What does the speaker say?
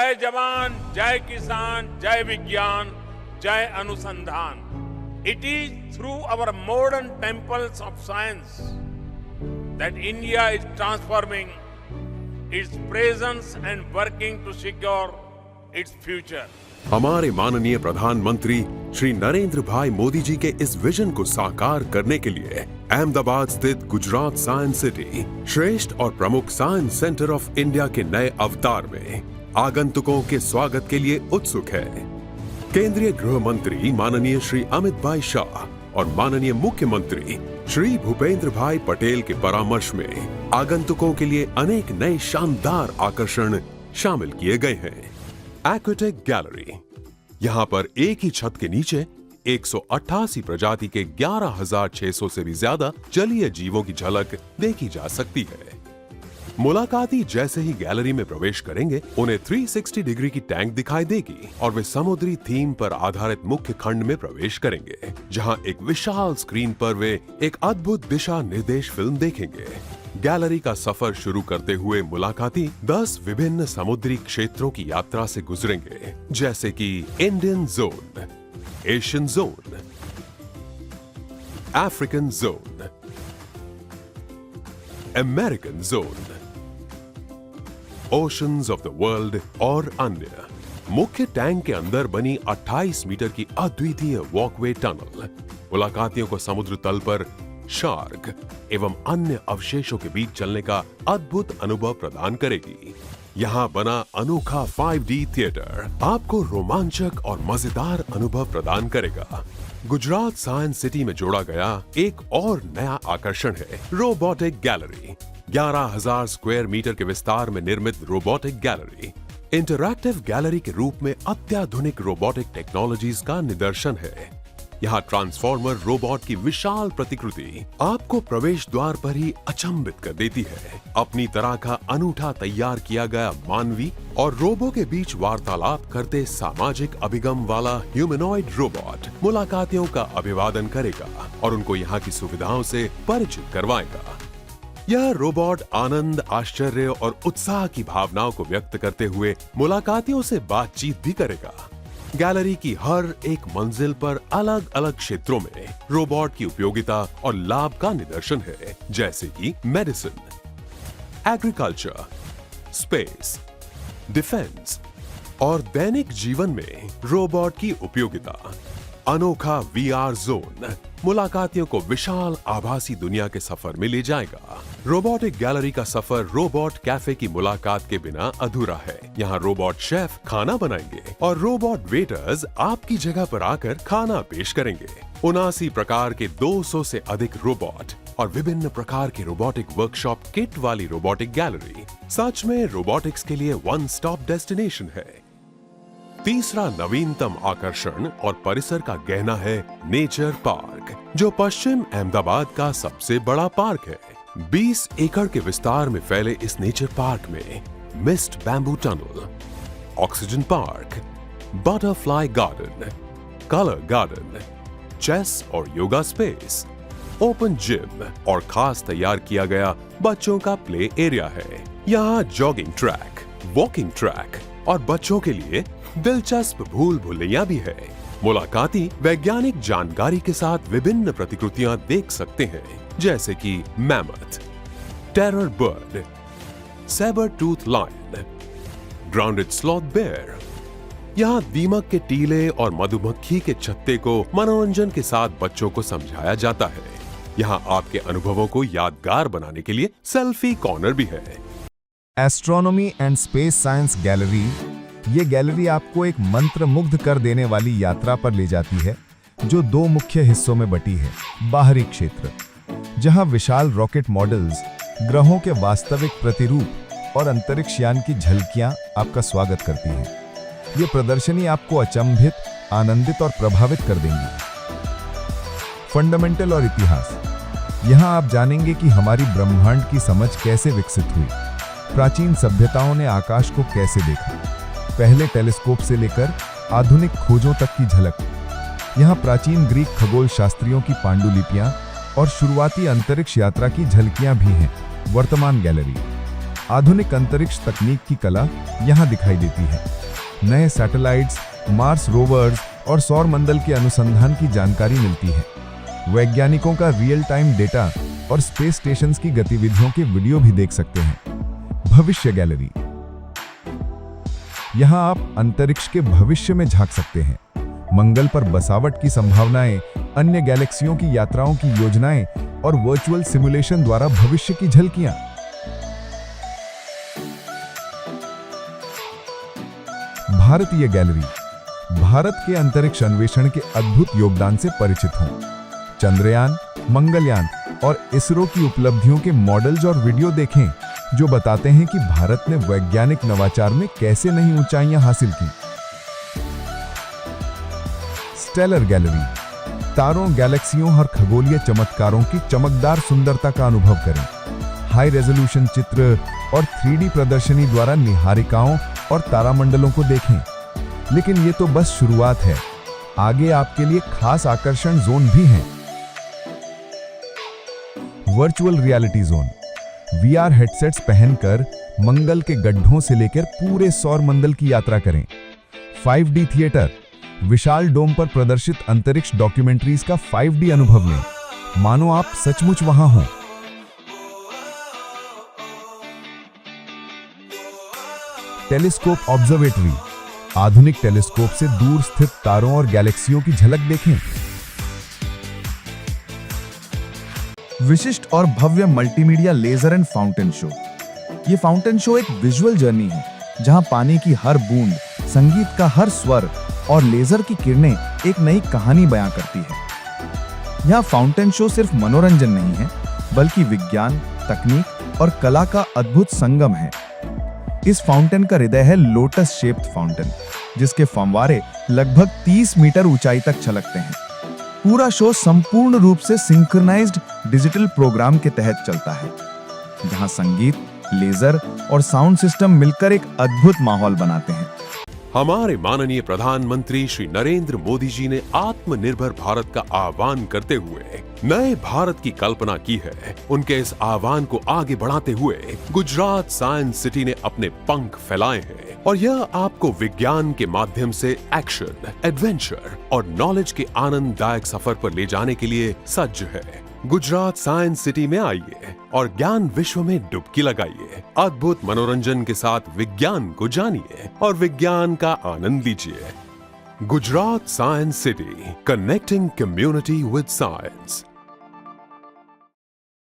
जय जवान, जय किसान, जय विज्ञान, जय अनुसंधान. It is through our modern temples of science that India is transforming its presence and working to secure its future. हमारे माननीय प्रधानमंत्री श्री नरेंद्र भाई मोदी जी के इस विजन को साकार करने के लिए अहमदाबाद स्थित गुजरात साइंस सिटी श्रेष्ठ और प्रमुख साइंस सेंटर ऑफ इंडिया के नए अवतार में आगंतुकों के स्वागत के लिए उत्सुक है. केंद्रीय गृह मंत्री माननीय श्री अमित भाई शाह और माननीय मुख्यमंत्री श्री भूपेंद्र भाई पटेल के परामर्श में आगंतुकों के लिए अनेक नए शानदार आकर्षण शामिल किए गए हैं. एक्वाटिक गैलरी, यहाँ पर एक ही छत के नीचे 188 प्रजाति के 11,600 से भी ज्यादा जलीय जीवों की झलक देखी जा सकती है. मुलाकाती जैसे ही गैलरी में प्रवेश करेंगे उन्हें 360 डिग्री की टैंक दिखाई देगी और वे समुद्री थीम पर आधारित मुख्य खंड में प्रवेश करेंगे, जहां एक विशाल स्क्रीन पर वे एक अद्भुत दिशा निर्देश फिल्म देखेंगे. गैलरी का सफर शुरू करते हुए मुलाकाती 10 विभिन्न समुद्री क्षेत्रों की यात्रा से गुजरेंगे, जैसे कि Indian zone, Asian zone, African zone, American zone, oceans of the world और अन्य. मुख्य टैंक के अंदर बनी 28 मीटर की अद्वितीय वॉकवे टनल मुलाकातियों को समुद्र तल पर शार्क एवं अन्य अवशेषों के बीच चलने का अद्भुत अनुभव प्रदान करेगी. यहाँ बना अनोखा 5D थिएटर आपको रोमांचक और मजेदार अनुभव प्रदान करेगा. गुजरात साइंस सिटी में जोड़ा गया एक और नया आकर्षण है रोबोटिक गैलरी. 11,000 स्क्वायर मीटर के विस्तार में निर्मित रोबोटिक गैलरी इंटरैक्टिव गैलरी के रूप में अत्याधुनिक रोबोटिक टेक्नोलॉजीज का निदर्शन है. यहाँ ट्रांसफॉर्मर रोबोट की विशाल प्रतिकृति आपको प्रवेश द्वार पर ही अचंभित कर देती है. अपनी तरह का अनूठा तैयार किया गया मानवी और रोबो के बीच वार्तालाप करते सामाजिक अभिगम वाला ह्यूमनॉइड रोबोट मुलाकातियों का अभिवादन करेगा और उनको यहाँ की सुविधाओं से परिचित करवाएगा. यह रोबोट आनंद, आश्चर्य और उत्साह की भावनाओं को व्यक्त करते हुए मुलाकातियों से बातचीत भी करेगा. गैलरी की हर एक मंजिल पर अलग अलग क्षेत्रों में रोबोट की उपयोगिता और लाभ का निदर्शन है, जैसे कि मेडिसिन, एग्रीकल्चर, स्पेस, डिफेंस और दैनिक जीवन में रोबोट की उपयोगिता. अनोखा VR जोन मुलाकातियों को विशाल आभासी दुनिया के सफर में ले जाएगा. रोबोटिक गैलरी का सफर रोबोट कैफे की मुलाकात के बिना अधूरा है. यहाँ रोबोट शेफ खाना बनाएंगे और रोबोट वेटर्स आपकी जगह पर आकर खाना पेश करेंगे. 79 प्रकार के 200 से अधिक रोबोट और विभिन्न प्रकार के रोबोटिक वर्कशॉप किट वाली रोबोटिक गैलरी सच में रोबोटिक्स के लिए वन स्टॉप डेस्टिनेशन है. तीसरा नवीनतम आकर्षण और परिसर का गहना है नेचर पार्क, जो पश्चिम अहमदाबाद का सबसे बड़ा पार्क है. 20 एकड़ के विस्तार में फैले इस नेचर पार्क में mist bamboo tunnel, oxygen park, butterfly garden, colour garden, chess और योगा स्पेस, ओपन जिम और खास तैयार किया गया बच्चों का प्ले एरिया है. यहाँ जॉगिंग ट्रैक, वॉकिंग ट्रैक और बच्चों के लिए दिलचस्प भूल भुलैया भी है. मुलाकाती वैज्ञानिक जानकारी के साथ विभिन्न प्रतिकृतियां देख सकते हैं, जैसे कि mammoth, terror bird, sabre tooth lion, grounded sloth bear. यहाँ दीमक के टीले और मधुमक्खी के छत्ते को मनोरंजन के साथ बच्चों को समझाया जाता है. यहाँ आपके अनुभवों को यादगार बनाने के लिए सेल्फी कॉर्नर भी है. Astronomy and space science gallery. ये गैलरी आपको एक मंत्र मुग्ध कर देने वाली यात्रा पर ले जाती है, जो 2 मुख्य हिस्सों में बटी है. बाहरी क्षेत्र, जहां विशाल रॉकेट मॉडल्स, ग्रहों के वास्तविक प्रतिरूप और अंतरिक्ष यान की झलकियां आपका स्वागत करती हैं. ये प्रदर्शनी आपको अचंभित, आनंदित और प्रभावित कर देंगी. फंडामेंटल और इतिहास. यहाँ आप जानेंगे कि हमारी ब्रह्मांड की समझ कैसे विकसित हुई, प्राचीन सभ्यताओं ने आकाश को कैसे देखा, पहले टेलीस्कोप से लेकर आधुनिक खोजों तक की झलक. यहाँ प्राचीन ग्रीक खगोल शास्त्रियों की पांडुलिपियां और शुरुआती अंतरिक्ष यात्रा की झलकियां भी हैं. वर्तमान गैलरी. आधुनिक अंतरिक्ष तकनीक की कला यहाँ दिखाई देती है। नए सैटेलाइट्स, मार्स रोवर्स और सौर मंडल के अनुसंधान की जानकारी मिलती है। वैज्ञानिकों का रियल टाइम डेटा और स्पेस स्टेशंस की गतिविधियों के वीडियो भी देख सकते हैं। भविष्य गैलरी, यहाँ आप अंतरिक्ष के भविष्य में झांक सकते हैं। मंगल पर बसावट की संभावनाएं, अन्य गैलेक्सियों की यात्राओं की योजनाएं और वर्चुअल सिमुलेशन द्वारा भविष्य की झलकियां। भारतीय गैलरी, भारत के अंतरिक्ष अन्वेषण के अद्भुत योगदान से परिचित हों। चंद्रयान, मंगलयान और इसरो की उपलब्धियों के मॉडल्स और वीडियो देखें, जो बताते हैं कि भारत ने वैज्ञानिक नवाचार में कैसे नई ऊंचाइयां हासिल की। स्टेलर गैलरी, तारों, गैलेक्सियों और खगोलीय चमत्कारों की चमकदार सुंदरता का अनुभव करें। हाई रेजोल्यूशन चित्र और 3D प्रदर्शनी द्वारा निहारिकाओं और तारामंडलों को देखें। लेकिन ये तो बस शुरुआत है, आगे आपके लिए खास आकर्षण जोन भी हैं। Virtual reality zone, VR headsets पहनकर मंगल के गड्ढों से लेकर पूरे सौर मंडल की यात्रा करें। 5D थिएटर, विशाल डोम पर प्रदर्शित अंतरिक्ष डॉक्यूमेंट्रीज का 5D अनुभव लें, मानो आप सचमुच वहां हों। टेलीस्कोप ऑब्जर्वेटरी, आधुनिक टेलीस्कोप से दूर स्थित तारों और गैलेक्सियों की झलक देखें। विशिष्ट और भव्य multimedia laser and fountain show. ये फाउंटेन शो एक विजुअल जर्नी है, जहां पानी की हर बूंद, संगीत का हर स्वर और लेजर की किरणें एक नई कहानी बयां करती है। यह फाउंटेन शो सिर्फ मनोरंजन नहीं है, बल्कि विज्ञान, तकनीक और कला का अद्भुत संगम है। इस फाउंटेन का हृदय है लोटस शेप्ड फाउंटेन, जिसके फव्वारे लगभग 30 मीटर ऊंचाई तक छलकते हैं। पूरा शो संपूर्ण रूप से सिंक्रोनाइज्ड डिजिटल प्रोग्राम के तहत चलता है, जहां संगीत, लेजर और साउंड सिस्टम मिलकर एक अद्भुत माहौल बनाते हैं। हमारे माननीय प्रधानमंत्री श्री नरेंद्र मोदी जी ने आत्मनिर्भर भारत का आह्वान करते हुए नए भारत की कल्पना की है। उनके इस आह्वान को आगे बढ़ाते हुए गुजरात साइंस सिटी ने अपने पंख फैलाए हैं और यह आपको विज्ञान के माध्यम से एक्शन, एडवेंचर और नॉलेज के आनंददायक सफर पर ले जाने के लिए सज्ज है। गुजरात साइंस सिटी में आइए और ज्ञान विश्व में डुबकी लगाइए। अद्भुत मनोरंजन के साथ विज्ञान को जानिए और विज्ञान का आनंद लीजिए। Gujarat science city, connecting community with science.